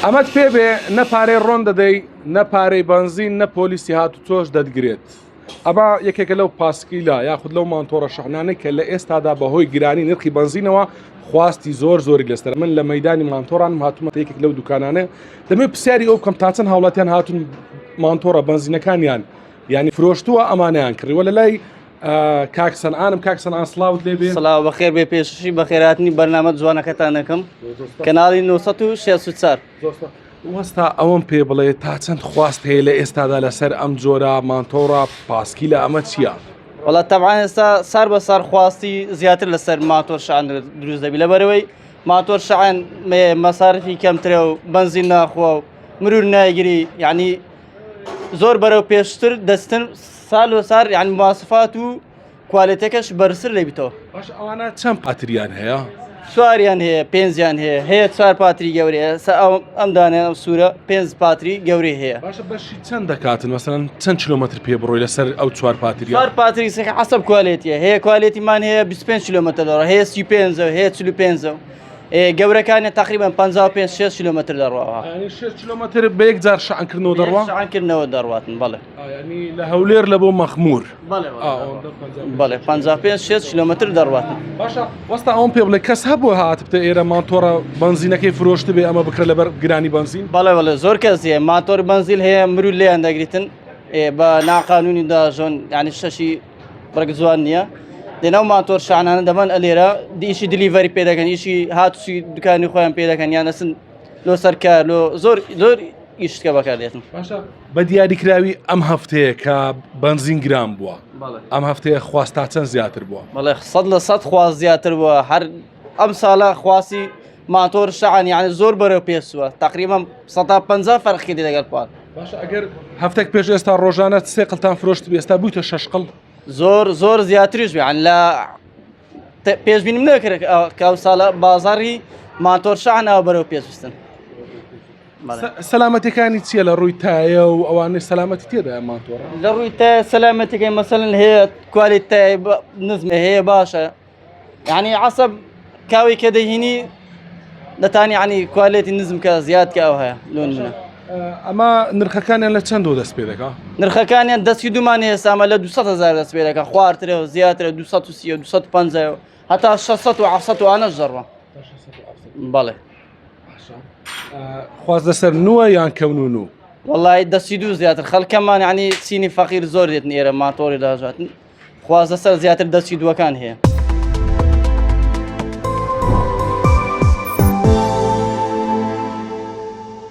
ئەمەت پێ بێ نە پارەی ڕۆن دەدەی نە پارەی بنزین نە پۆلیسی هات و تۆش دەتگرێت. ئەمە یەکێکە لەو پاسکیلا یاخود لەو مانتۆڕە شەحنانەی کە لە ئێستادا بەهۆی گرانی نرخی بنزینەوە خواستی زۆری لەستەر. من لە مەیدانی مانتۆڕان هاتوومە یەکێک لەو دوکانانە دەمێ پرسیاری ئەو بکەم تا چەند هاوڵاتیان هاتون مانتۆڕە بنزینەکانیان ینی فرۆشتووە ئەمانیان کڕیوە لە لای کاکسەنعانم کاکسەنعان سڵاوت لێ بێ. سڵاو بەخێر بێ پێششی بەخێراتنی بەرنامە جوانەکەتان دەکەم کەناڵی 964. وەستا ئەوەم پێ بڵێ تا چەند خواست هەیە لە ئێستادا لەسەر ئەم جۆرە مانتۆڕە پاسکی لە ئەمە چییە؟ وڵات تەبعاً ئێستا سار بە سار خواستی زیاتر لەسەر ماتۆر شعان دروست دەبی لەبەرەوەی ماتۆر شعان مەسارفی کەمترە و بنزین ناخوا و مرور نایگیری یعنی زۆر بەرەو پێشتر دەستن سال و سار یعنی مواسفات و کوالیتەکەش بەرزتر لێبیتەوە. باش ئەوانە چەند پاتریان هەیە؟ سواریان هەیە پێنجیان هەیە 4 پاتری گەورەیە ئەم دانێ سوورە 5 پاتری گەورەی هەیە. باشە بەشی چەند دەکاتن مەسەڵەن چەند کیلۆمەتر پێ بڕۆی لەسەر ئەو 4 پاتری؟ 4 پاتری سەخ حەسەب کوالیتیە هەیە کوالیتیمان هەیە 25 کیلۆمەتر دەڕۆ هەیە 35 هەیە 45 گەورەکانیە تقریبا 55-6 کیلۆمەتر دەڕۆەوە. ینی 6 کیلۆمەتر بە یەک جار شعانکردنەوە دەڕوا؟ شعانکردنەوە دەڕواتن بەڵێ. ینی لە هەولێر لە بۆ مەخموور بەڵێ 55-6 کیلۆمەتر دەڕواتن. باشە وەستا ئەوم پێ بڵێ کەس هەبوو هات بتە ئێرە مانتۆڕە بنزینەکەی فرۆشت بێ ئەمە بکرە لەبەر گرانی بنزین؟ بەڵێ زۆر کەس هەیە ماتۆر بنزیل هەیە مرور لێیان دەگریتن بە ناقانونی داژۆن ینی شەشی بەرگ جوان نییە. دێنەو ماتۆر شعانانە دەبن ئەلێرە ئیشی دلیڤەری پێ دەکەن ئیشی هاتوچی دوکانی خۆیان پێ دەکەن یان دەچن لۆ سەرکار لۆ زۆر ئیشتکە بەکاردێتن. باشە بە دیاریکراوی ئەم هەفتەیە کە بنزین گران بووە ئەم هەفتەیە خواستا چەند زیاتر بووە؟ بەڵێ 100% خواست زیاتر بووە هەر ئەم ساڵە خواستی ماتۆر شعان یعنی زۆر بەرەو پێسووە تقریبا 150 فەرقی لەگەڵ پار. باشە ئەگەر هەفتێک پێش ئێستا ڕۆژانە 3 قڵتان فرۆشت بێ ئێستا بوویتە 6 قڵ؟ زۆر زیاتریش بیان لە پێشبینیم نەکرد کە ئەو ساڵە بازاڕی ماتۆر شعانەوە بەرەو پێویستن. سەلامەتیەکانی چییە لە ڕووی تایە و ئەوانەی سەلامەتی تێدایە ماتۆڕە؟ لە ڕووی تایە سەلامەتیەکەی مەسەڵەن هەیە کوالیتای نزمە هەیە باشە یعنی عەسەب کاوی کە دەهینی دەتانی عنی کوالیتی نزم کە زیاد کە ئەو هەیە لۆنە. ئەمە نرخەکانیان لە چەندەوە دەست پێ دەکا؟ نرخەکانیان دەستی دوومان ئێسامە لە 200,000 دەست پێ دەکە خواردترەوە زیاترە 230 250 هەتا 600 و 700 وانەش دەڕوە. بەڵێ خواز لەسەر نووە یان کەون و؟ وەڵی دەستی دوو زیاتر خەڵکەمان عنی سینی فەقیر زۆر دێتن ئێرە ماتۆری داژاتن خواز لەسەر زیاتر دەستی دووەکان هەیە.